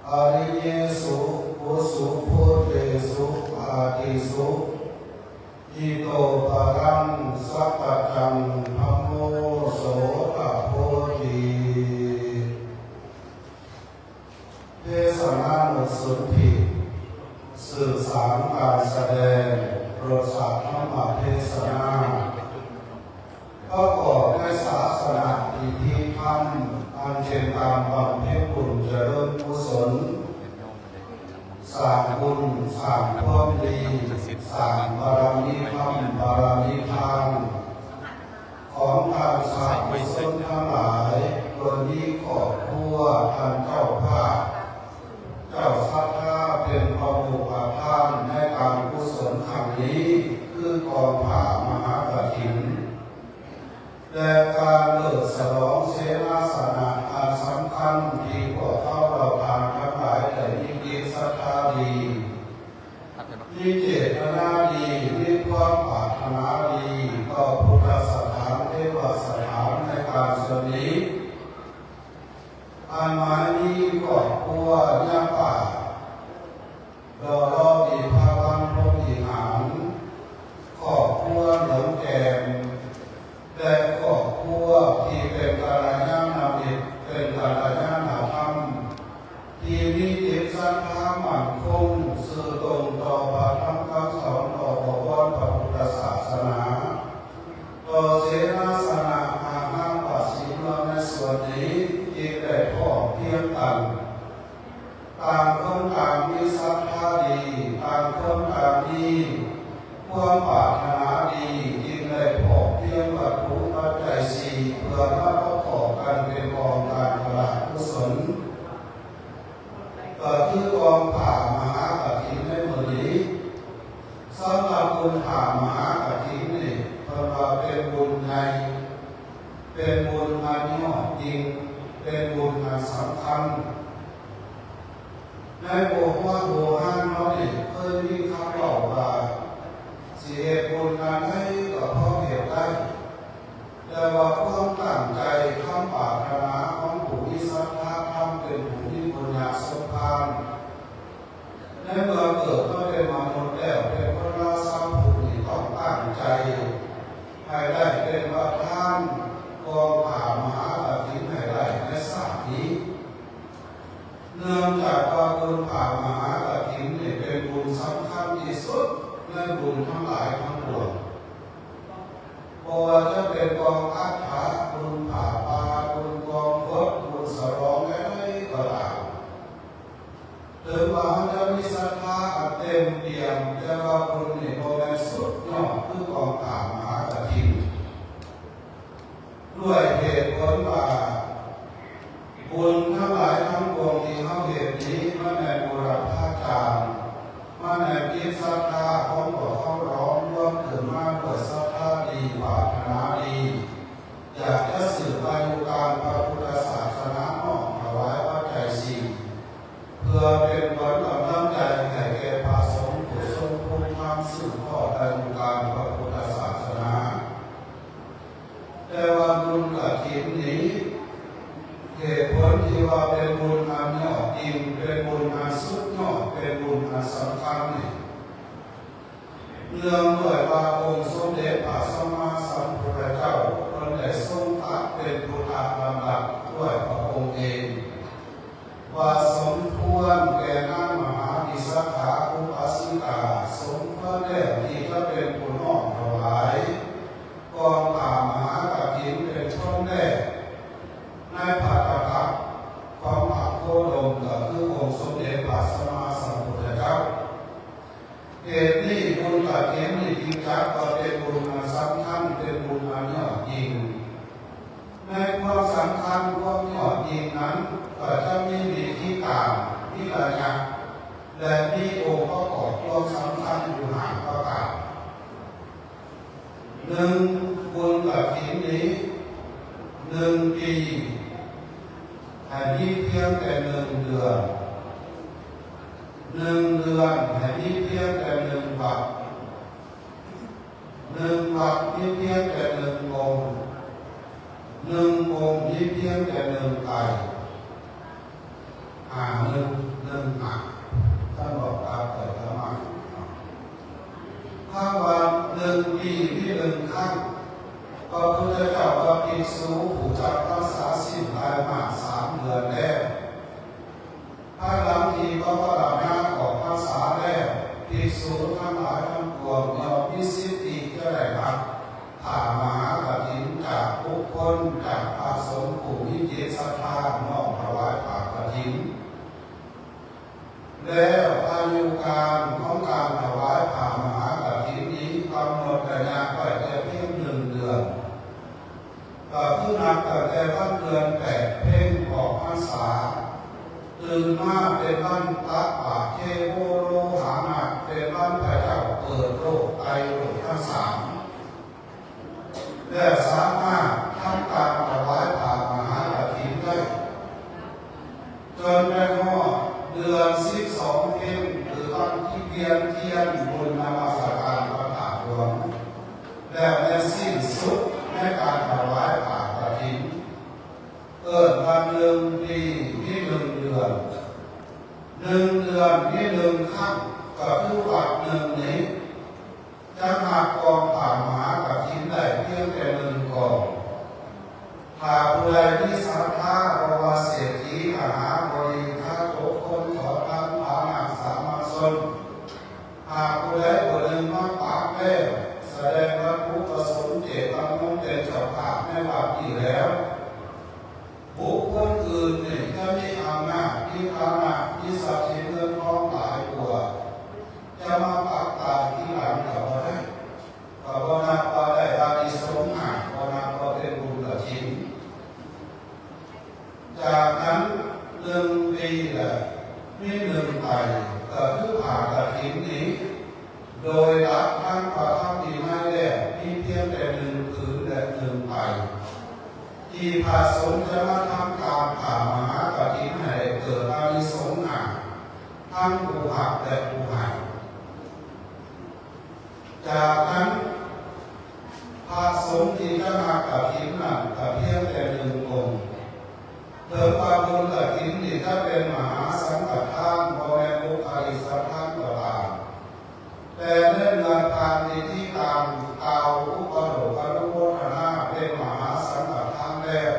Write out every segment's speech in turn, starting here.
อริเยสุปุสุพุทเตสุอาติสุอิโตปะรังสัพพจังธัมโมโสตโพธิเทศนานุสนธิสื่อสารการแสดงโปรดสัตว์ธรรมเทศนาประกอบด้วยศาสนาพิธีธรรมอันเป็นการบำเพ็ญบุญเจริญกุศลสร้างบุญสร้างความดีสร้างบารมีธรรมบารมีทานของทางสาธุชนทั้งหลายโดยมีครอบครัวท่านเจ้าภาพเจ้าศรัทธาเป็นพระบุญอาภาณในการกุศลครั้งนี้คือกองผ้ามหากฐินและการเลิกฉลองเสนาสนะอันสำคัญที่พวกเขาเราทานทั้งหลายได้มีจิตศรัทธาดีมีเจตนาดีมีความปรารถนาดีต่อพุทธสถานเทวสถานในการสนิทอันหมายนี้ก็ครัวยาป่าดอรอดีพาวันพรหมิหารครอบครัวหลวงแก่นและครอบครัวที่เป็นกัลยาณมิตรเป็นกัลยาณธรรมที่มีจิตศรัทธามั่นคงซื่อตรงต่อพระธรรมคำสอนต่อพระวรพระพุทธศาสนาต่อเสนาสนะอาหารปัสสิมในส่วนนี้จึงได้พร้อมเพรียงกันต่างคนต่างมีศรัทธาดีต่างคนต่างมีความปรารถนาดีจึงได้พร้อมเพรียงวัตถุปัจจัยสี่เพื่อมาประกอบกันเป็นกองการตลาดกุศลก็คือกองผ้ามหากฐินในมื้อนี้สำหรับบุญผ้ามหากฐินนี่เพราะว่าเป็นบุญใหญ่เป็นบุญอันยอดยิ่งเป็นบุญอันสำคัญในโบราณโบราณเราเนี่ยเคยมีคำบอกว่าสิเหตุบุญนั้นให้ก็เพราะเหตุได้แต่ว่าความตั้งใจความปรารถนาของผู้มีศรัทธาธรรมเป็นผู้มีบุญญาสมภารในเมื่อเกิดมาเป็นมนุษย์แล้วเป็นคนละสัมผู้ที่ต้องตั้งใจให้ได้เป็นประธานกองผ้ามหากฐินให้ได้ในชาตินี้เนื่องจากว่าบุญผ้ามหากฐินนี่เป็นบุญสำคัญที่สุดในบุญทั้งหลายทั้งปวงเพราะว่าจะเป็นกองอัฐะบุญผ้าป่าบุญกองพดบุญสรองอะไรก็ตามถึงว่าจะมีศรัทธาเต็มเปี่ยมแต่ว่าบุญนี่โมเป็นสุดยอดคือกองผ้ามหากฐินด้วยเหตุผลว่าบุญทั้งหลายทั้งปวงที่เขาเหตุนี้มันในบุรพาจารย์มันในจิตศรัทธาของพวกเขาร้องร่วมถึงมาเกิดศรัทธาดีปรารถนาดีอยากจะสืบอายุการพระพุทธศาสนาน้อมถวายปัจจัยสี่เพื่อเป็นผลกำลังใจให้แก่พระสงฆ์ผู้ทรงคุณธรรมสืบทอดอายุการพระพุทธศาสนาแต่ว่าบุญกฐินนี้เหตุผลที่ว่าเป็นบุญอันยอดยิ่งเป็นบุญอันสุดยอดเป็นบุญอันสำคัญนี่เนื่องด้วยว่าองค์สมเด็จพระสัมมาสัมพุทธเจ้าพระได้ทรงตรัสเป็นพุทธบัญญัติด้วยพระองค์เองว่าสมควรแก่นางมหาวิสาขาอุปาสิกาสมควรแล้วที่จะเป็นผู้น้อมถวายกองผ้ามหากฐินเป็นช่วงแรกในภัตตาของพระโคดมก็คือองค์สมเด็จพระสัมมาสัมพุทธเจ้าเหตุนี้บุญกฐินนี่จริงจังก็เป็นบุญอันสำคัญเป็นบุญอันยอดยิ่งในความสำคัญความยอดยิ่งนั้นก็จะมีวิธีการมีระยะและมีองค์ประกอบความสำคัญอยู่ห้าประการหนึ่งบุญกฐินนี้1 ปีให้มีเพียงแต่1 เดือน1 เดือนให้มีเพียงแต่1 วัด1 วัดมีเพียงแต่1 องค์1 องค์มีเพียงแต่1 ไก่1 1ท่านบอกตามแต่ธรรมะถ้าวัน1 ปีที่1 ครั้งพระพุทธเจ้าพระภิกษุผู้จำพรรษาสิ้นภายมา3 เดือนแล้วภายหลังที่พระวรณะออกพรรษาแล้วภิกษุทั้งหลายทั้งปวงย่อมมีสิทธิจะได้รับผ้ามหากฐินจากบุคคลจากพระสงฆ์ผู้มีจิตศรัทธาน้อมถวายผ้ากฐินแล้วอายุการของการถวายผ้ามหากฐินนี้กำหนดระยะไว้แต่เพียง1 เดือนก็คือนับตั้งแต่วันเดือน8เพ็ญออกพรรษาตื่นมาเป็นวันตักบาตรเทโวโลหานะเป็นวันพระเจ้าเปิดโลกไตรโลกทั้ง3และสามารถทำการถวายผ้ามหากฐินได้จนไปฮอดเดือน12 เพ็ญหรือวันที่เทียนบุญนมัสการพระธาตุหลวงแล้วในสิ้นสุดในการถวายผ้ากฐินวัน1 ปีที่1 เดือน1 เดือนที่1 ครั้งก็คือวัด1 นี้จะหักกองผ้ามหากฐินได้เพียงแต่1 กองถ้าผู้ใดมีศรัทธาเพราะว่าเศรษฐีมหาบริฆาทุกคนขอทานฐานะสามัญชนหากผู้ใดผู้หนึ่งมาปากแล้วแสดงว่าผู้ประสงค์เจตจำนงเป็นเจ้าภาพในวัดนี้แล้วบุคคลอื่นนี่จะมีอำนาจมีฐานะมีทรัพย์สินเงินทองหลายกว่าจะมาปักตาที่หลังก็บ่ได้ก็บ่นับว่าได้อานิสงส์มากบ่นับว่าเป็นบุญกฐินจากนั้น1 ปีละมี1 ไปก็คือผ้ากฐินนี้โดยหลักทางพระธรรมวินัยแล้วมีเพียงแต่1 ผืนและ1 ไปที่พระสงฆ์จะมาทำการผ้ามหากฐินให้เกิดอานิสงส์ทั้งผู้หักและผู้ให้จากนั้นพระสงฆ์ที่จะมากฐินนั้นก็เพียงแต่1 องค์เพิ่มความบุญกฐินที่ถ้าเป็นมหาสังฆทานพอแม่บุคลิสทานก็ตามแต่ในเงินทานที่ตามกล่าวอุปโลกอนุโมทนาเป็นมหาสังฆทานแล้ว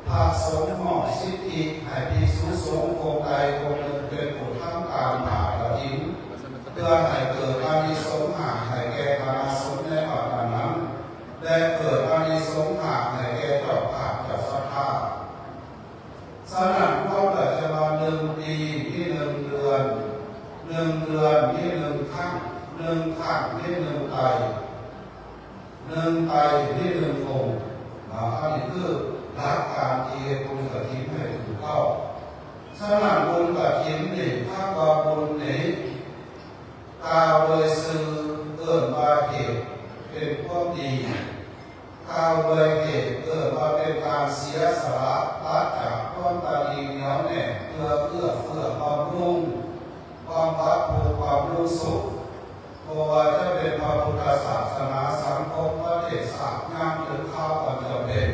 พระสงฆ์มอบสิทธิให้ภิกษุสงฆ์องค์ใดองค์หนึ่งเป็นผู้ทำการผ้ากฐินเพื่อให้เกิดอานิสงส์ให้แก่คณะสงฆ์ในวัดนั้นและเกิดอานิสงส์ให้แก่เจ้าภาพเจ้าศรัทธาสนั่นความปัจจุบัน1 ปีที่1 เดือน1 เดือนที่1 ครั้ง1 ครั้งที่1 ไป1 ไปที่1 องค์อันนี้คือหลักการที่บุญกฐินให้ถูกต้องสนั่นบุญกฐินนี่ถ้าว่าบุญนี้กล่าวโดยสื่อว่าเหตุเป็นความดีกล่าวโดยเหตุว่าเป็นการเสียสละละจากความตาดีเหนียวแน่เพื่อเฟื้อบำรุงความพัฒนาความรู้สุขเพราะว่าจะเป็นพระพุทธศาสนาสังคมประเทศศาสตร์งามหรือข้าวกันจะเป็น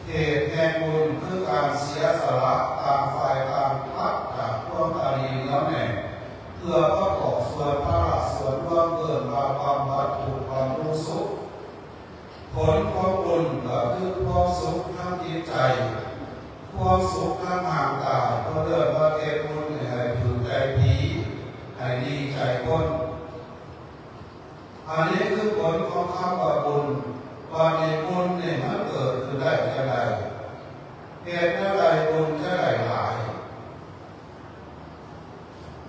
เหตุแห่งบุญคือการเสียสละต่างฝ่ายต่างพัฒจากความตาดีเหนียวแน่เพื่อประกอบส่วนพระราชส่วนร่วมความพัฒนาความรู้สุขผลของบุญก็คือความสุขทางจิตใจความสุขทางร่างกายเพราะเรื่องว่าเทบุญให้พึงใจผีให้ดีใจคนอันนี้คือผลของคำว่าบุญว่าในบุญเนี่ยมันเกิดขึ้นได้จะได้เหตุใดบุญจะได้หลาย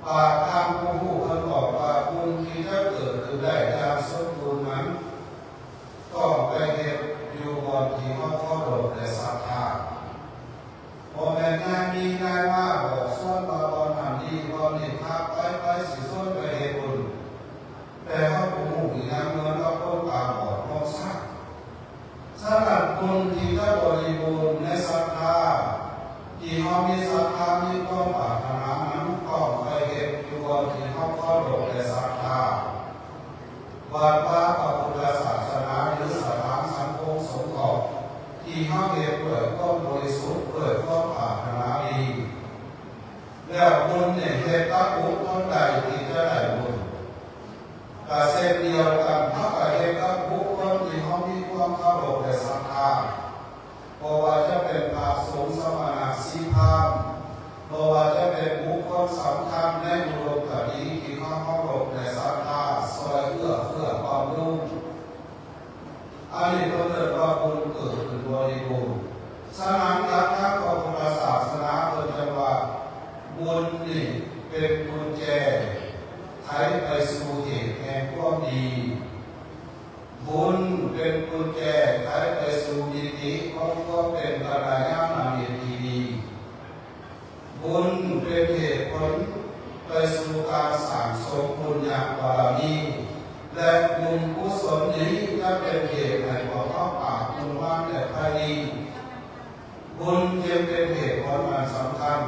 ปากทางผู้คนบอกว่าบุญที่จะเกิดขึ้นได้จากสมบูรณ์นั้นต้องไปเหตุอยู่บนที่เขาเคารพและศรัทธาเพราะแม้ แล้วบุญเนี่ยเหตุกับบุคคลใดที่จะได้บุญแต่เช่นเดียวกันถ้าเหตุกับบุคคลที่เขามีความเคารพและศรัทธาเพราะว่าจะเป็นพระสงฆ์สมณะสีพราหมณ์เพราะว่าจะเป็นบุคคลสำคัญในบุรุษคดีที่เขาเคารพและศรัทธาซอยเอื้อความรู้อันนี้ก็เรียกว่าบุญเกิดขึ้นบริบูรณ์ฉะนั้นหลักทางพระพุทธศาสนาเรียกว่าบุญนี่เป็นกุญแจไขไปสู่เหตุแห่งความดีบุญเป็นกุญแจไขไปสู่มิติของความเป็นกัลยาณมิตรที่ดีบุญเป็นเหตุผลไปสู่การสั่งสมบุญญาบารมีและบุญกุศลนี้จะเป็นเหตุให้พวกเขาปากบุญว่างแต่พอดีบุญจึงเป็นเหตุผลอันสำคัญ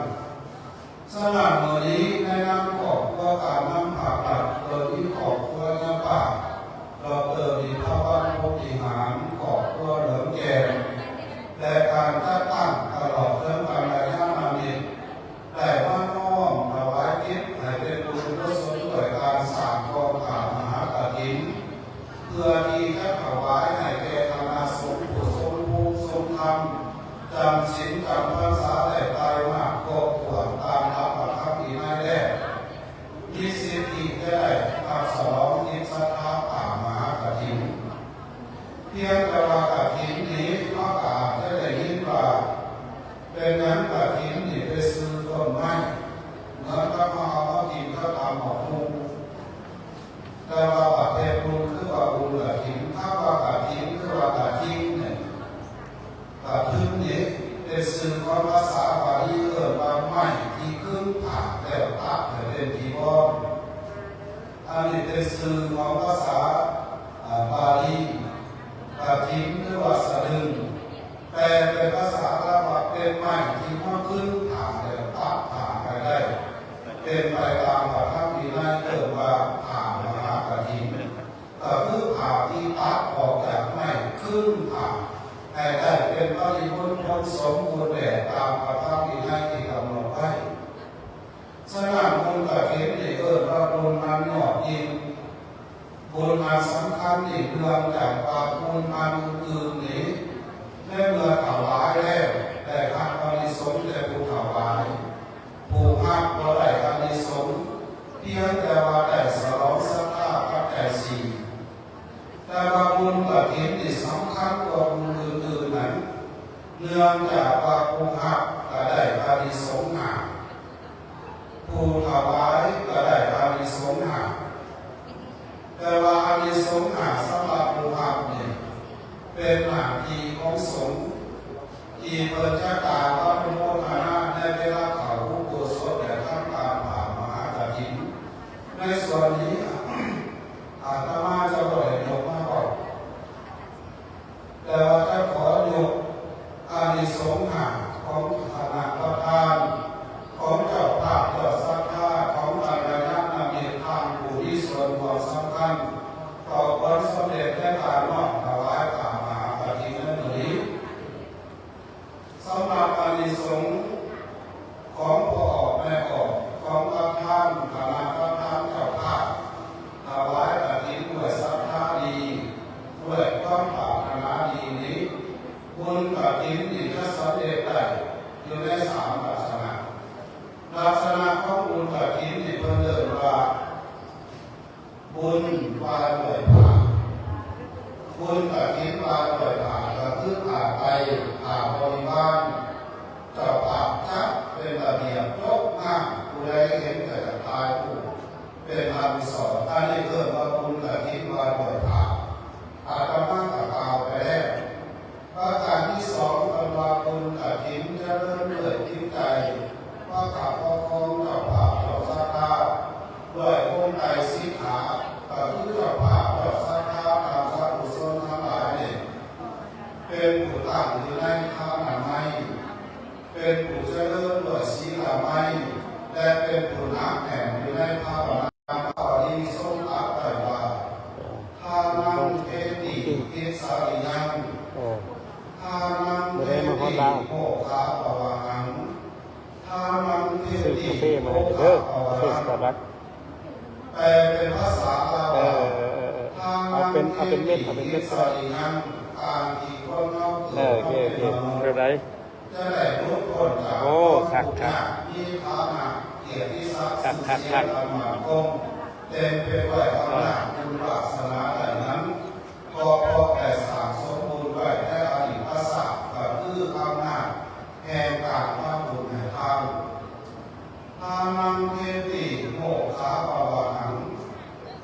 สำหรับมื้อนี้ในนามของครัวการนำผักหลักโดยที่ของครัวยาป่าเรามีพระวัดพบวิหารของครัวเหลืองแก่และการจัดตั้งตลอดเรื่องการระยะนามิตรได้ว่าน้อมถวายทิศให้เป็นบุญกุศลด้วยการสร้างกองฐานมหากฐินเพื่อที่จะถวายให้แก่คณะสงฆ์ผู้ทรงภูมิทรงธรรมจำศีลจำพรรษาได้ตายมากก็ควรตามรับประทับที่นั่นแรกมีสิทธิจะได้ตัดสลองนิสทาป่ามหากฐินเพียงแต่ว่ากฐินนี้นอกจากจะได้ยินว่าเป็นนั้นกฐินนี่ไปซื้อต้นไม้เหมือนกับมาเอากินก็ตามหมอกมุงแต่ว่าประเภทบุญคือว่าบุญกฐินถ้าว่ากฐินคือว่ากฐินเนี่ยกฐินนี้เป็นสื่อของภาษาบาลีว่าไม้ที่ขึ้นผ่าแล้วตัดให้เป็นทีวรอันนี้เป็นสื่อของภาษาบาลีกฐินหรือว่าสะดึงแปลเป็นภาษาลาวเป็นไม้ที่มันขึ้นผ่าแล้วตัดผ่าไปได้เป็นไปตามพระธรรมวินัยเรียกว่าผ่ามหากฐินก็คือผ่าที่ตัดออกจากไม้ขึ้นผ่าให้ได้เป็นบริบูรณ์ผลสมบูรณ์แบบตามพระธรรมวินัยที่กำหนดไว้ฉะนั้นบุญกฐินนี่ว่าบุญอันยอดยิ่งบุญอันสำคัญนี่เรื่องจากว่าบุญอันอื่นนี้ได้เมื่อถวายแล้วได้หักอานิสงส์แต่ผู้ถวายผู้หักก็ได้อานิสงส์เพียงแต่ว่าได้สลองศรัทธาปัจจัยสี่แต่ว่าบุญกฐินนี่สำคัญกว่าบุญอื่นๆนั้นเนื่องจากว่าผู้หักก็ได้อานิสงส์หนักผู้ถวายก็ได้อานิสงส์หนักแต่ว่าอานิสงส์หนักสำหรับผู้หักเนี่ยเป็นหน้าที่ของสงฆ์ที่เปิดจักรวาลพระโมทนาในเวลาเขาผู้กุศลและทำการผ่ามหากฐินในส่วนนี้อาตมาจะบ่อยยกมาก่อนแต่ว่าจะขอยกอานิสงส์หาของคณะประธานของเจ้าภาพเจ้าศรัทธาของกัลยาณมิตรทางผู้ที่ส่วนความสำคัญต่อผลสำเร็จและการน้อมถวายผ่ามหากฐินนั้นนี้สำหรับอานิสงส์ของพ่อออกแม่ออกของประธานคณะประธานเจ้าภาพถวายกฐินด้วยศรัทธาดีด้วยความปรารถนาดีนี้บุญกฐินที่จะสำเร็จได้อยู่ในสามลักษณะลักษณะของบุญกฐินที่เพิ่นเรียกว่าบุญวาด้วยผ่าบุญกฐินวาด้วยผ่าก็คือผ่าไปผ่าบริวารเจ้าภาพจัดเป็นระเบียบยกหน้าผู้ใดเห็นแต่ตายผู้เป็นธรรมสอนอันนี้เกิดว่าบุญกฐินวาด้วยผ่าอาตมากับกล่าวไปแล้วประการที่สองเป็นว่าบุญกฐินจะเริ่มเกิดที่ใจว่าขับประคองเจ้าภาพเจ้าศรัทธาด้วยองค์ใจสิกขาก็คือเจ้าภาพเจ้าศรัทธาตามพระกุศลทั้งหลายเนี่ยเป็นผู้ตั้งอยู่ในทางอนามัยเป็นผู้เจริญด้วยศีลธรรมและเป็นผู้หนักแน่นอยู่ในภาวนาข้อนี้ทรงตรัสไว้ว่าทานังเทติอิสาริยังทานังเทติโมฆะปะวังทานังเท ซื้อกาแฟมาให้เด้อกาแฟสตาร์บัค แปลเป็นภาษาลาวเอาเป็นเม็ดก็ได้โอเคเรียบร้อยโอ้คักมีฐานะเกียรติศักดิ์เสียงมั่นคงเต็มไปด้วยอำนาจบุญวาสนาเหล่านั้นก็เพราะแต่สร้างสมบูรณ์ไว้ได้อดีตศาสตร์ก็คืออำนาจแห่งการทำบุญให้ทำทานังเทติโมกขาปวานัง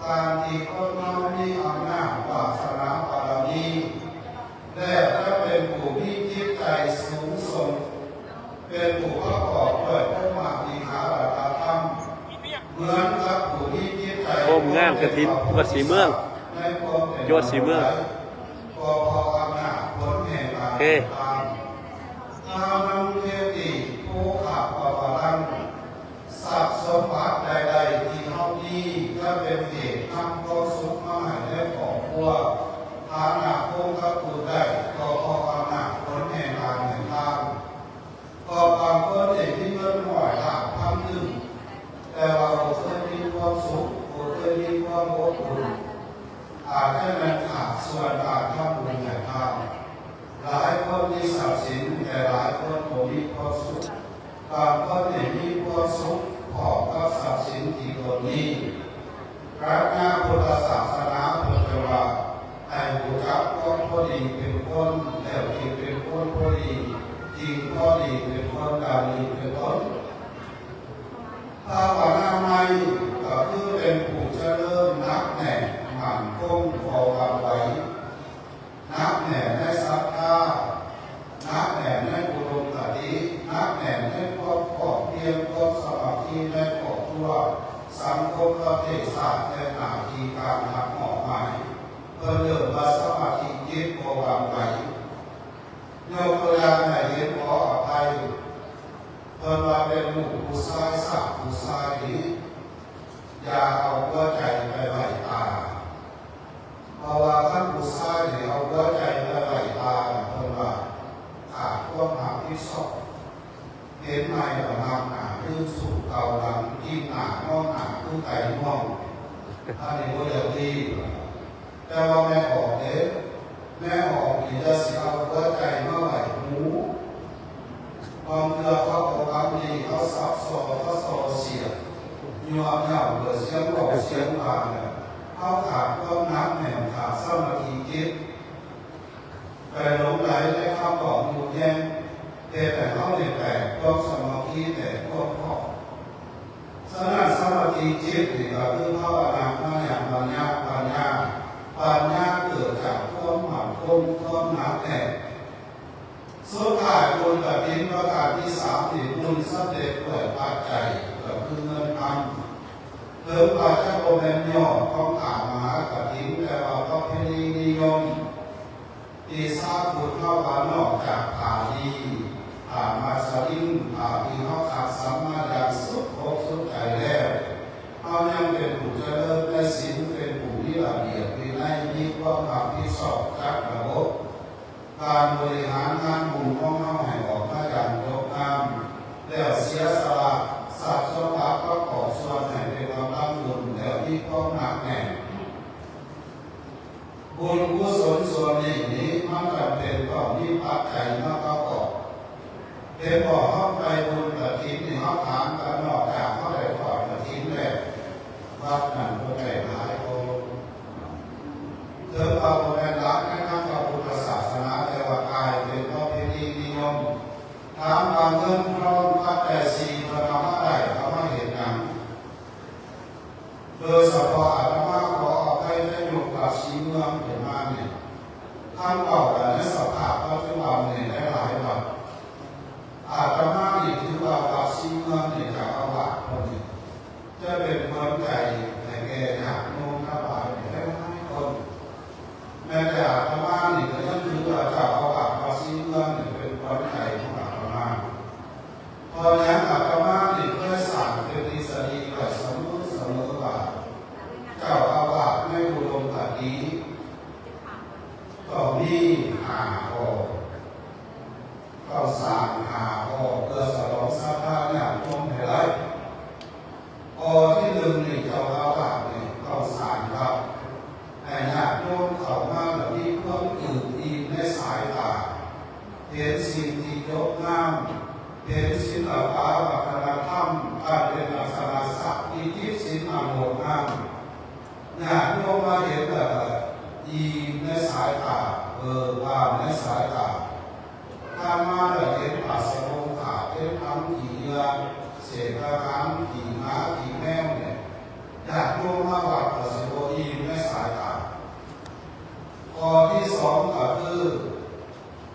การที่คนเรามีอำนาจวาสนาบารมีและถ้าเป็นผู้มีจิตใจสูงส่งเป็นผู้ประกอบด้วยพระมหาวิหารธรรมเหมือนกับผู้มีจิตใจโอ้งามกระถินวัดศรีเมืองยอดศรีเมืองก็พออำนาจผลแห่งการทำทานังเทติโภคะปวารังทรัพย์สมบัติใดๆที่เขามีจะเป็นเหตุนำความสุขมาให้และครอบครัวฐานะคงกระพูดได้ก็เพราะอำนาจผลแห่งการแห่งทางก็บางคนเองที่เงินหน่อยหลักพันหนึ่งแต่ว่าเราเคยมีความสุขเราเคยมีความอบอุ่นอาจจะเป็นขาดส่วนการทำบุญแต่ทำหลายคนมีทรัพย์สินแต่หลายคนก็มีความสุขบางคนเองมีความสุขพอกับทรัพย์สินที่ตนนี้พระญาพุทธศาสนาพุทธว่าให้รู้จักคนพอดีเป็นคนแล้วที่เป็นคนพอดีจริงพอดีเป็นคนดาลีเป็นต้นถ้าว่าหน้าไม่ก็คือเป็นผู้เจริญนักแน่มั่นคงพอวางไว้นักแน่ในศรัทธานักแน่ในบุญกตินักแน่ในความขอบเพียงความสมาธิในครอบครัวสังคมประเทศชาติและหน้าที่การทำออกหมายเพื่อเริ่มว่าสมาธิจิตพอวางไว้ยกตัวอย่างให้เห็นขออภัยเพิ่นว่าเป็นลูกผู้ชายสักผู้ชายนี้อย่าเอาหัวใจไปไว้ตาเพราะว่าท่านผู้ชายเนี่ยเอาหัวใจไปไว้ตาเพิ่นว่าขาดความหาที่ชอบเห็นไหมว่าน้ำหนาลื่นสู่เกาหลังยิ่งหนามองหนาคือไก่มองอันนี้ก็อย่างดีแต่ว่าแม่ออกเด็กแม่ออกที่จะสิเอาหัวใจมาไหวหูความเรือเขาเอาคำดีเขาซับซ้อนเขาโซเสียยัวเหย่าเกิดเสียงหลอกเสียงผ่านเขาขาดความน้ำแห่งขาดสมาธิจิตไปหลงไหลในคำบอกอยู่แย่งแต่เขาเนี่ยแตกความสมาธิแต่ความพอสนั่นสมาธิจิตนี่ก็คือภาวนามาอย่างปัญญาเกิดจากความหมั่นคงความหนาแน่นสุดท้ายบุญกับทิ้งประการที่สามที่บุญสำเร็จด้วยปัจจัยก็คือเงินคำเพิ่มปัจจัยโมเมนต์ย่อของขามหากับทิ้งแต่ว่าก็เพณีนิยมที่ทราบบุญเข้ากันนอกจากผ่าดีผ่ามาสลิงผ่าที่เขาขาดสัมมาอย่างสุดอกสุดใจแล้วเขายังเป็นผู้เจริญในศีลเป็นผู้มีระเบียบวินัยมีความรับผิดชอบจัดระบบการบริหารงานบุญของเขาให้ออกมาอย่างยกงามแล้วเสียสละทรัพย์สมบัติประกอบส่วนให้เป็นความร่ำบุญแล้วมีความหนักแน่นบุญกุศลส่วนนี้มันจำเป็นต้องมีปัจจัยมาประกอบเป็นบอกเข้าไปบุญกฐินนี่เขาถามกันนอกจากเขาได้ทอดกฐินแล้ววัดนั้นก็ได้หลายองค์เติมเอาแรงรักในทางพระพุทธศาสนาแต่ว่ากายเป็นเพราะเพณีนิยมถามว่าเงินทองปัจจัยสี่มันทำอะไรเขาไม่เห็นอย่างโดยเฉพาะอาตมาขอเอาไปได้ยกกับสีเมืองเห็นมาเนี่ยท่านบอกแต่ในสภาพปัจจุบันเนี่ยได้หลายวันอาตมาอีกถือว่ากับสีเมืองเนี่ยจะเอาวัดคนนี้จะเป็นคนใจแต่แก่หนักโน้มขบายเนี่ยได้หลายคนแม้แต่อาตมาเนี่ยก็ยังถือว่าจะเอาวัดกับสีเมืองเนี่ยเป็นคนใจของอาตมาตอนนี้อาตมาเนี่ยเคยสั่งเป็นทฤษฎีแบบเสมอว่าเจ้าอาวาสในอุดมคติก็มี5 ข้อก็สั่ง5 ข้อเพื่อสนองศรัทธาญาติโยมให้หลา เศษอาหารขี่ม้าขี่แมวเนี่ยอยากโยมมาวัดกับสิโบอีไม่สายตาข้อที่สองก็คือ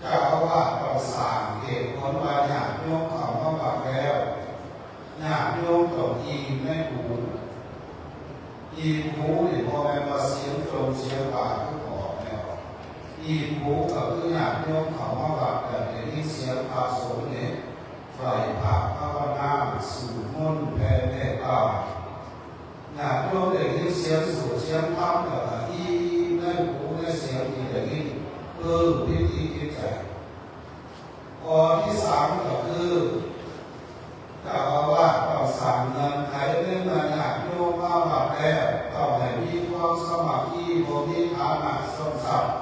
เจ้าอาวาสต้องสร้างเหตุผลว่าญาติโยมเข้ามาวัดแล้วญาติโยมต้องอิ่มในหูอิ่มหูนี่พอแม่มาเสียงตรงเสียงปากทุกออกแล้วอิ่มหูก็คือญาติโยมเข้ามาวัดแต่ได้ยินเสียงพระสงฆ์เนี่ยไฟพระภาวนาสู่มนต์แผ่เมตตาญาติโยมได้ยินเสียงสู่เสียงธรรมก็อิ่มในหูในเสียงที่ได้ยินวิธีคิดใจข้อที่สามก็คือเจ้าอาวาสต้องสั่งเงินไขเป็นเงินญาติโยมมาวัดแล้วต้องให้มีความสมัครที่บ่มีฐานะสมศักดิ์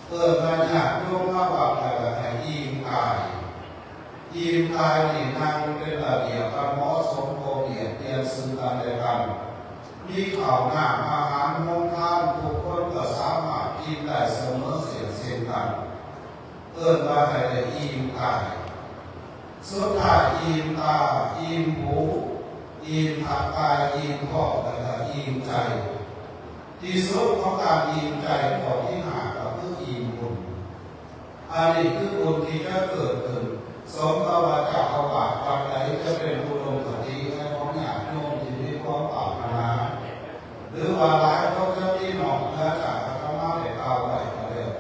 เกิดมาญาติโยมมาวัดแล้วให้อิ่มกายอิ่มกายนี่นั่งเป็นระเบียบกันเหมาะสมพอเพียงเปลี่ยนซึ่งกันและกันมีข้าวน้ำอาหารมงคลทุกคนก็สามารถกินได้เสมอเสียงเช่นกันเกิดมาให้ได้อิ่มกายสุดท้ายอิ่มตาอิ่มหูอิ่มทางกายอิ่มท้องและอิ่มใจที่สุดของการอิ่มใจข้อที่ห้าก็คืออิ่มบุญอันนี้คือบุญที่จะเกิดขึ้นสมกับว่าเจ้าอาวาสวัดใดจะเป็นผู้ลงคดีให้ของญาติโยมที่มีความปรารถนาหรือว่าหลายเขาจะมีหนองและจากธรรมะได้กล่าวไว้ก็แล้ว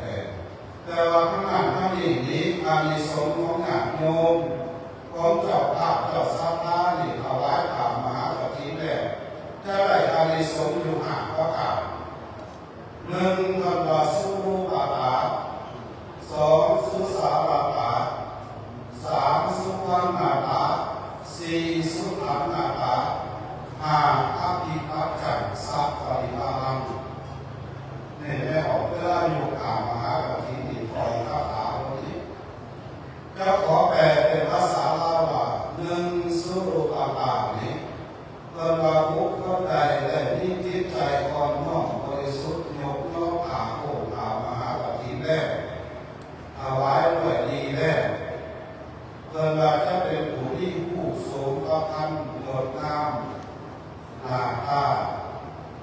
แต่ว่าข้างหน้าข้างนี้อานิสงส์ของญาติโยมของเจ้าภาพเจ้าศรัทธานี่ถวายผ่านมหากฐินแล้วจะได้อานิสงส์อยู่ห้าประการหนึ่งคำว่าสุรูปาตาสองสุสาราตาสามสุขังนาตาสี่สุขังนาตาห้าอภิปัจจัยสัพพะริมาลังเนี่ยแม่ออกเวลาอยู่อ่านมหากฐินนี่คอยคาถาตรงนี้จะขอแปลเป็นภาษาลาวว่าหนึ่งสุรูปาตานี้เพื่อว่าบุคคลใดได้มีจิตใจอ่อนน้อมบริสุทธิ์ยกย่องอาโภอามหากฐินแล้วถวายด้วยดีแล้วเพื่อว่าจะเป็นผู้ที่ผู้ทรงพระธรรมงดงามหน้าตา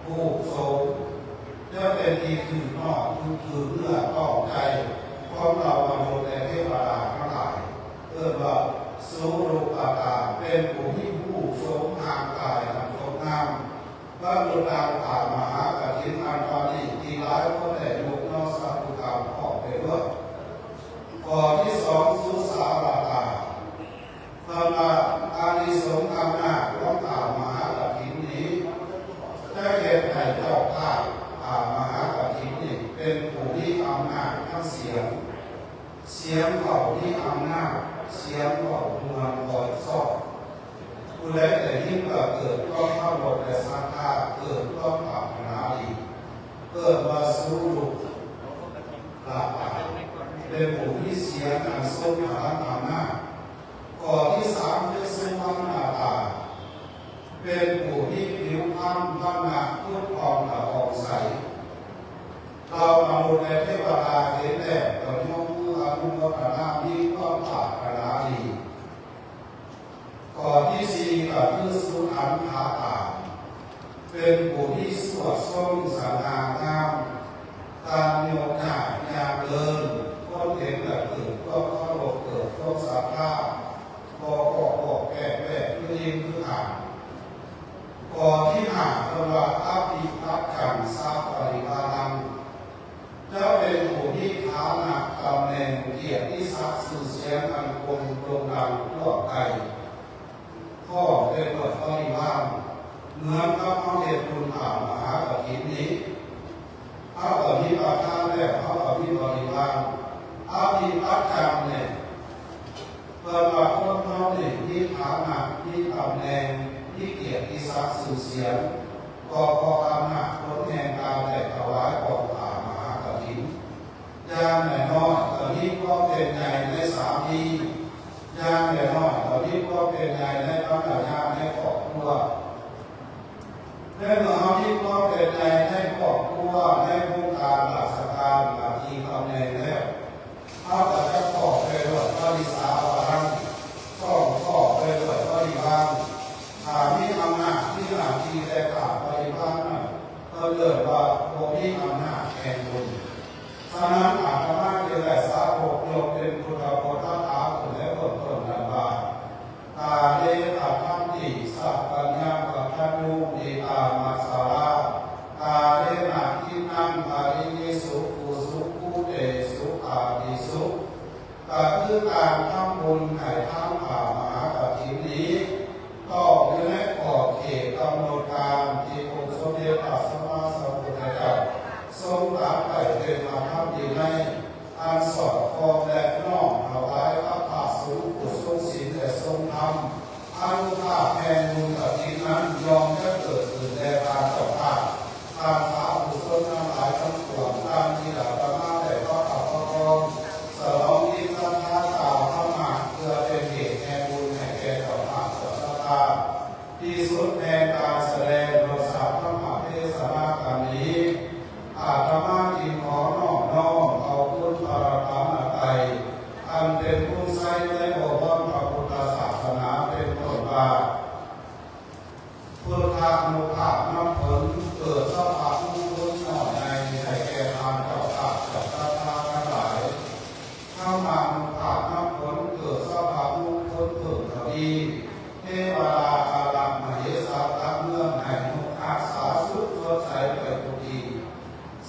ผู้ทรงจะเป็นที่คือนอกคือเลือดต้องใจของเรามนุษย์และเทวดาทั้งหลายเพื่อว่าสุรูปาตาเป็นผู้ที่ผู้ทรงทางกายอันงดงามบรรลุดาวผ่านมหากฐินอันปานีที่หลายคนได้ยกย่องสัพพุทธาออกไปด้วยข้อที่สองสุสาราตาเพื่อว่าอานิสงส์อำนาจของผ่านมหากฐินนี้ได้แก่ให้เจ้าภาพมหากฐินนี่เป็นผู้ที่อำนาจทั้งเสียงเขาที่อำนาจเสียงเขาเมืองคอยสอบผู้ใดแต่ยิ่งเกิดก็เข้าหลบและศรัทธาเกิดก็ปรารถนาดีเกิดมาสู่ลูกหลับตาเป็นผู้ที่เสียงอันทรงพลังอำนาจข้อที่สามคือสุวรรณตาเป็นผู้ที่ผิวพรรณพรรณพุทธองค์ออกใสเรามาดูในเทวดาเห็นแล้วก็ยกมืออนุโมทนามีความปรารถนาดีข้อที่สี่ก็คือสุขันธาตาเป็นผู้ที่สวดทรงสง่างามตามโยมหน้ายามเดินคนเห็นก็เกิดก็เคารพเกิดก็ศรัทธาบอกแก่คือยิงคืออ่านข้อที่ห้าก็ว่าอภิปัจจังสัพพะริมาลังจะเป็นผู้ที่ฐานะตำแหน่งเกียรติศักดิ์ชื่อเสียงอันคงโด่งดังทั่วไกลข้อเป็นบทปริวารเหมือนกับพระเดชคุณผ่านมหากฐินนี้เขาก็มีประธานแล้วเขาก็มีบริวารอภิปัจจังเนี่ยเปิดว่าคนเขาเนี่ยมีฐานะมีตำแหน่งมีเกียรติศักดิ์ชื่อเสียงก็พออำนาจคนแห่งการได้ถวายออกผ่านมหากฐินอย่างน้อยก็มีความเป็นใหญ่ในสามีอย่างน้อยก็มีความเป็นใหญ่ในภรรยาในครอบครัวและเมื่อเขามีความเป็นใหญ่ในครอบครัวในวงการราชการหน้าที่ตำแหน่งแล้วเขาก็จะขอไปด้วยบริษัทวารังขอไปด้วยบริวาร นุภาพแห่งบุญกฐินนั้นยอมจะเกิดขึ้นแด่การเจ้าภาพการสาธุชนทั้งหลายทั้งปวงตามที่เหล่าธรรมะได้ก็ขอบพระองค์สลองยิ่งสัทธากล่าวเข้ามาเพื่อเป็นเหตุแห่งบุญให้แก่เจ้าภาพเจ้าภาพที่สุดแห่งการแสดงโดยสาธรรมเทศนาการนี้อาตมาจึงขอนอบน้อมเอาคุณพระรัตนตรัยอันเป็นผู้ใช้ในบวรพระพุทธศาสนาเป็นต้นว่าพุทธานุภาพนำผลเกิดสภาพมุขหน่อยในให้แก่ทานเจ้าภาพเจ้าภาพทั้งหลายธรรมานุภาพนำผลเกิดสภาพมุขเกิดทวีเทวดาอารักษ์มเหสัตตะเมืองแห่งมุขอาสาสุขสดใสไปทุกที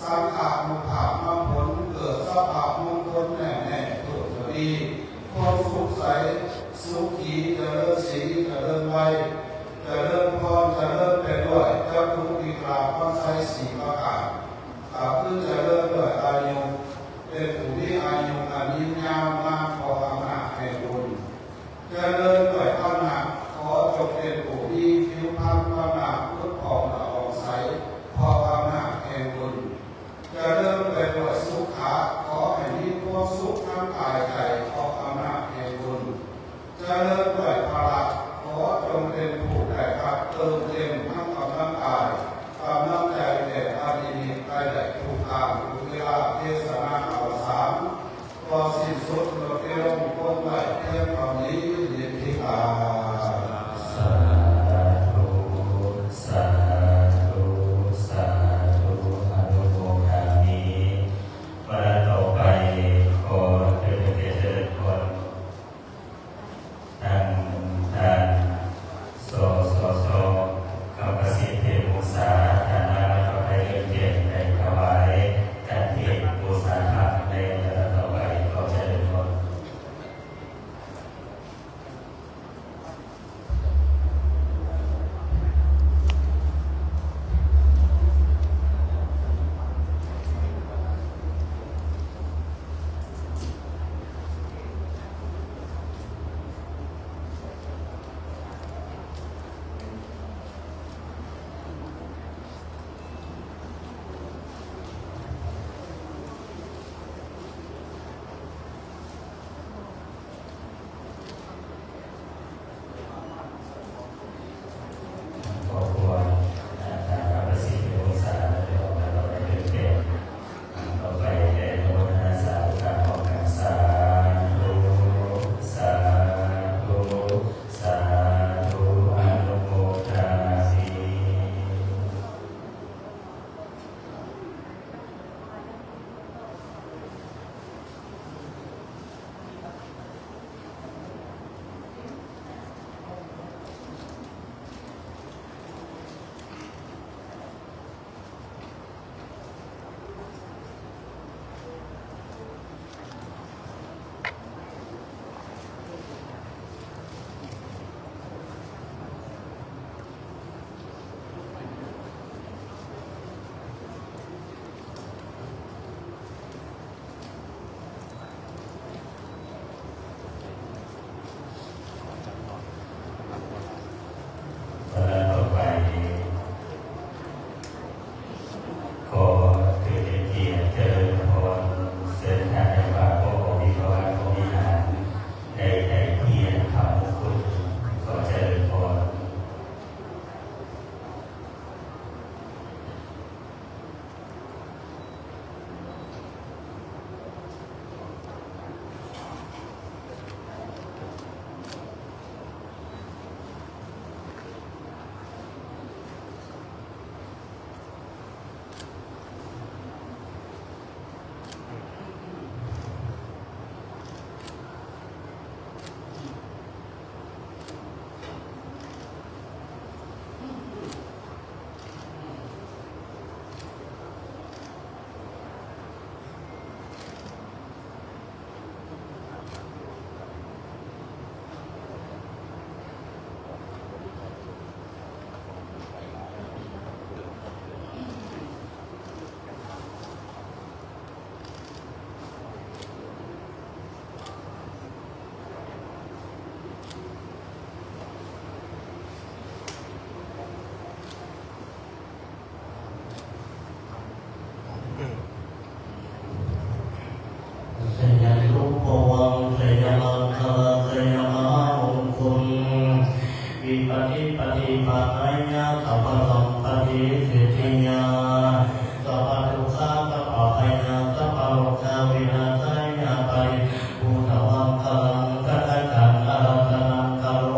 สังขานุภาพนำผลเกิดสภาพมงคลแน่แน่เกิดทวีความสุขใสสุขีเจริญสีเจริญไว้เจริญพรเจริญเป็นด้วยเจ้าทุกปีกราบพระไตรสีประกาศคือเจริญด้วยอายุเป็นผู้ที่อายุอันยืนยาวมากพออำนาจแห่งบุญเจริญด้วยพระนาขอจงเป็นผู้ที่ผิวพรรณพระนาพุทธผ่องละอองใสพออำนาจแห่งบุญเจริญด้วยสุขาขอให้มีความสุขทั้งกายใจพออำนาจแห่งบุญเจริญด้วยพละขอจงเป็นผู้ได้รับเติมเต็มทั้งกำลังกายกำลังใจแด่อาดีนิไปได้ทุกทางทุกเวลาเทศนาอวสานพอสิ้นสุดลดลงคงไว้เพียงเท่านี้ยินดีกาสาธุสาธุสาธุอนุโมทามิวันต่อไปขอเจริญเจริญพรท่านโสข้าพ ฏิปฏิภาคายะสัพพสัมปติสิทธิยาสัพพทุกขาสัพพะภัยยาสัพพะโรคาวินาศายาปริภูตวังคังกัตถังอารัตนังกโร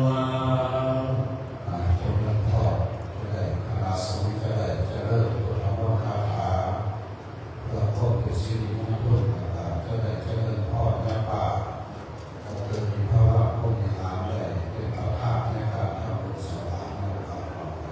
มา จงรับพรจะได้คณะสงฆ์จะได้เจริญพุทธมรรคาถาเพื่อพบกับชีวิตมงคลต่างๆจะได้เจริญพรและป่าจะเกิดมีภาวะผู้มีน้ำได้เป็นประธานในการทำบุญสวาในการต่อไป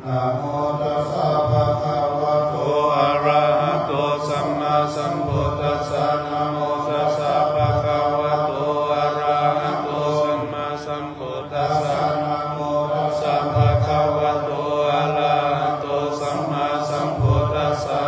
นะโมตัสสะภะคะวะโตอะระหะโตสัมมาสัมพุทธัสสะนะโมตัสสะภะคะวะโตอะระหะโตสัมมาสัมพุทธัสสะนะโมตัสสะภะคะวะโตอะระหะโตสัมมาสัมพุทธัสสะ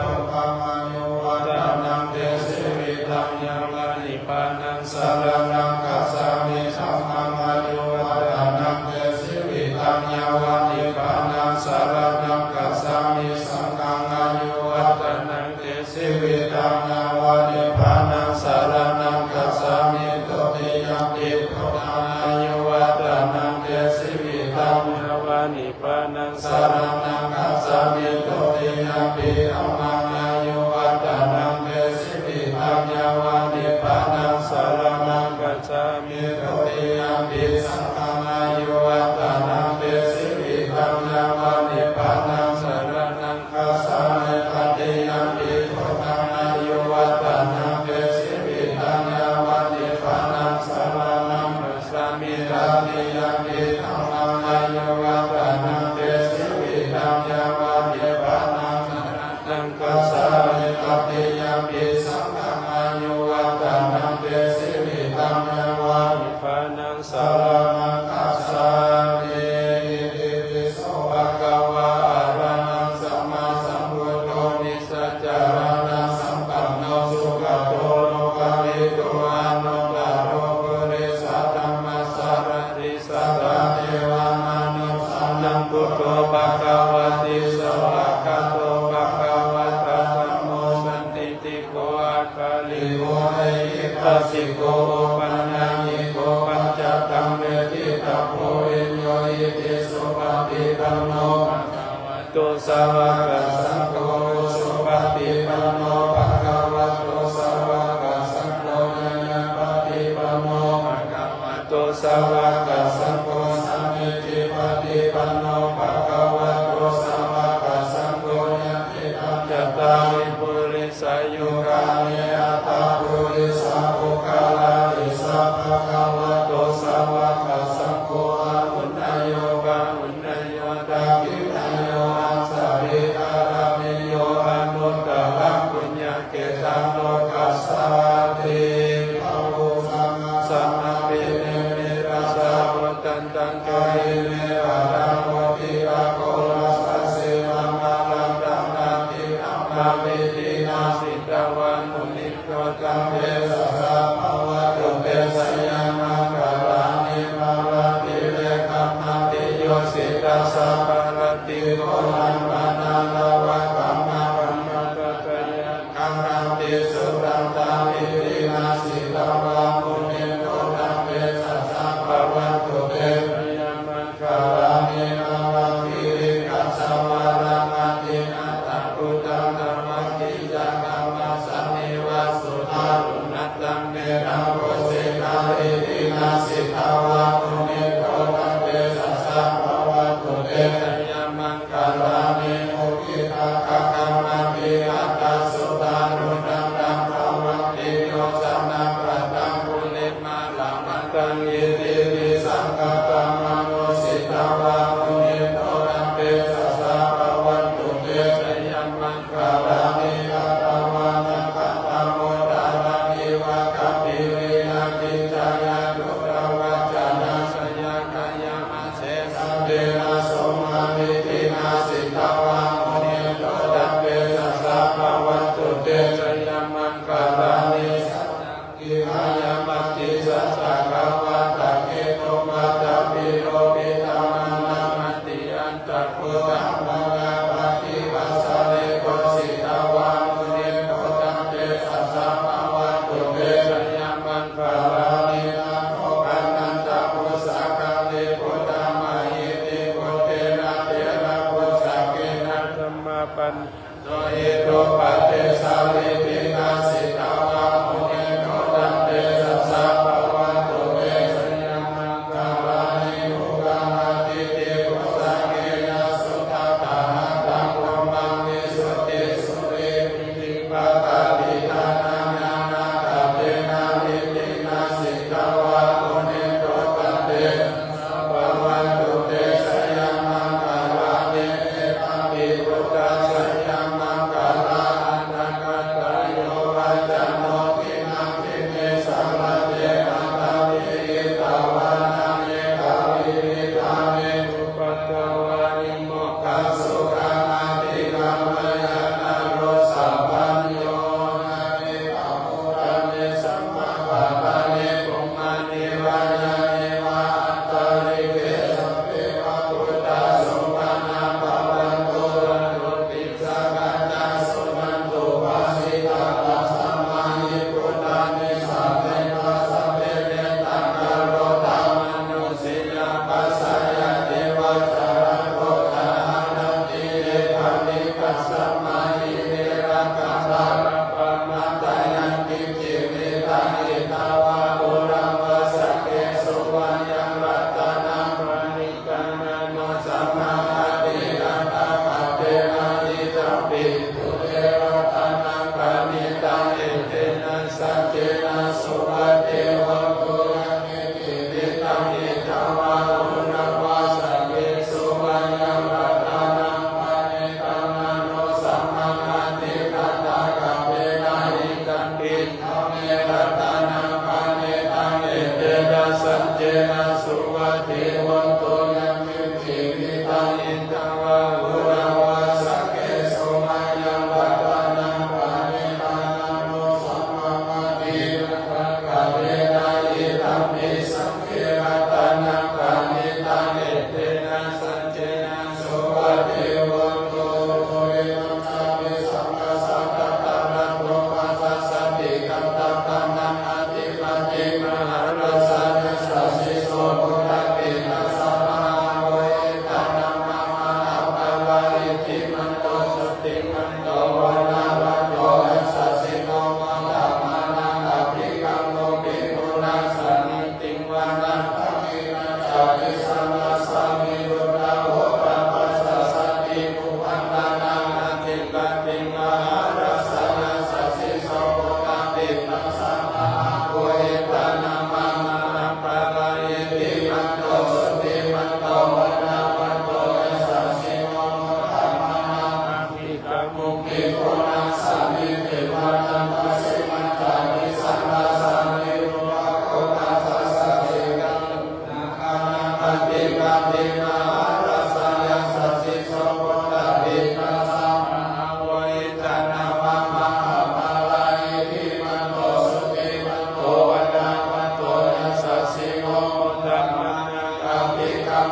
พุทธังอายุวัฒนังเตสิวิตังยังวะนิพพานังสรณังคัจฉามิธัมมังอายุวัฒนังเตสิวิตังยังวะนิพพานังสรณังคัจฉามิสังฆังอายุวัฒนังเตสิวิตังยังวะนิพพานังสรณังคัจฉามิตุติยัมปิพุทธังอายุวัฒนังเตสิวิตังยังวะนิพพานังสรณังคัจฉามิตุติยัมปิธัมมังอายุวัฒนังเตสิวิตังยังวะนิพพานังสรณังคัจฉามิตุติยัมปิสังฆังอายุวัฒนังเตสิวิตังยังวะนิพพานังสรณังคัจฉามิตติยัมปิพุทธังอายุวัฒนังเตสิวิตังยังวะนิพพานังสรณังคัจฉามิตติยัมปิธัมมังอายุวัฒนังเตสิวิตังยังวะนิพพานังสรณังคัจฉามิตติยัมปิสังฆังอายุวัฒนังเตสิวิตังยังวะนิพพานังสรณังคัจฉามิอิติปิโสภะคะวะอะระหังสัมมาสัมพุทโธนิสสจารณะสัมปันโนสุขโตโลกวิทูอานุตตโรปุริสธัมมัสสารติสัทธาเทวามนุษย์สันนังพุทโธภะคะวะติสวะคะโตภะคะวะตะธัมโมสันติติโกอาคาลิโกเอหิปัสสิโกปัญญาญิโกปัญจตังเวทิตาโพวิญโยอิติสุปฏิปันโนภะคะวะโตสาวกสังโฆสุปฏิปันโนภะคะวะโตสาวกสังโฆญาณปฏิปันโนภะคะวะโตสาวกสังโฆสัมมิติปฏิปันโนภะคะวะโตสาวกสังโฆญาณิตังจัตตาริปุริสายุกานิอัตตาปุริสาภุคาลาอิสัพพะคะวะโตสาวกสังโฆอาหุนนโยกาหุนนโยตาคินโยอัสสาริกาลามิโยอนุตตรังปุญญเกตังโลกัสสาติภะโวสัมมาสัมมาปิเนมิรัสสะวตันตังกายเมวะรังวะ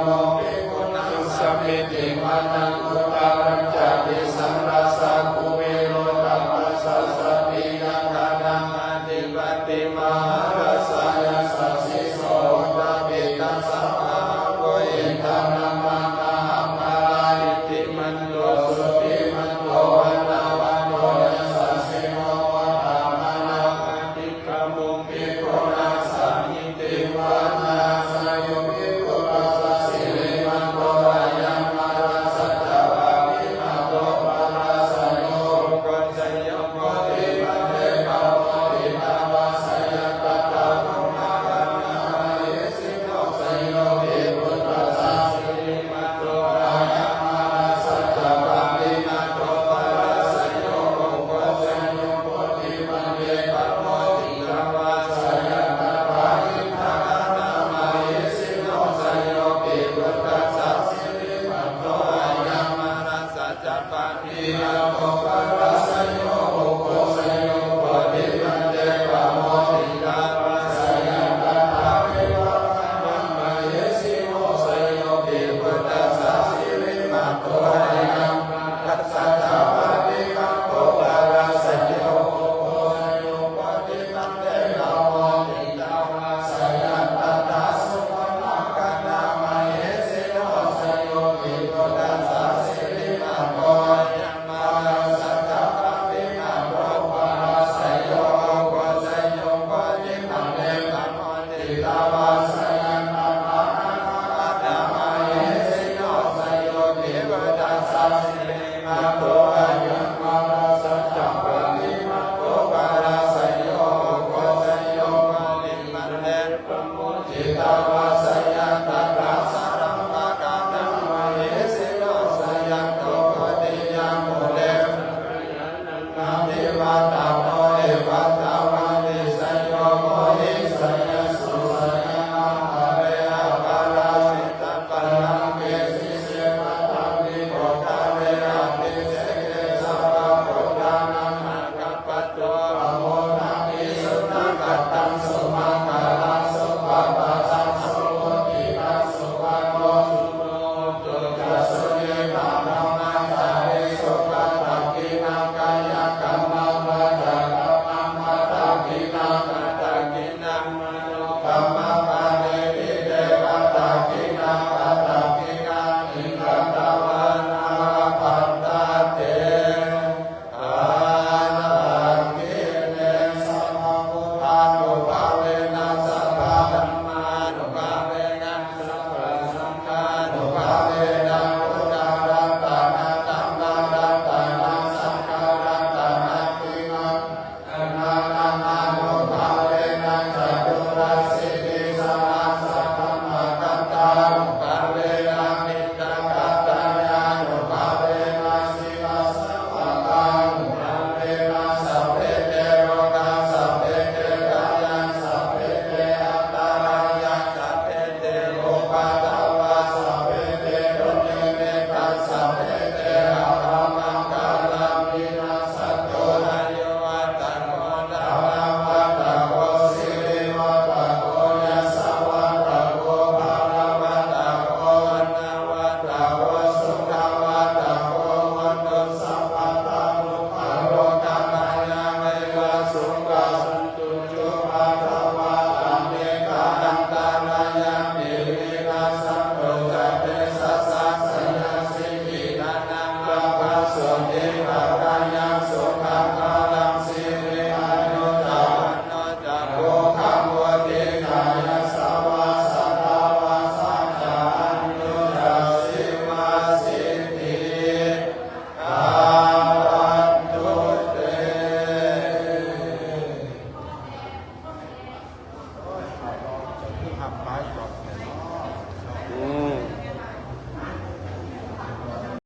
โลภิกุณังสัมมิติ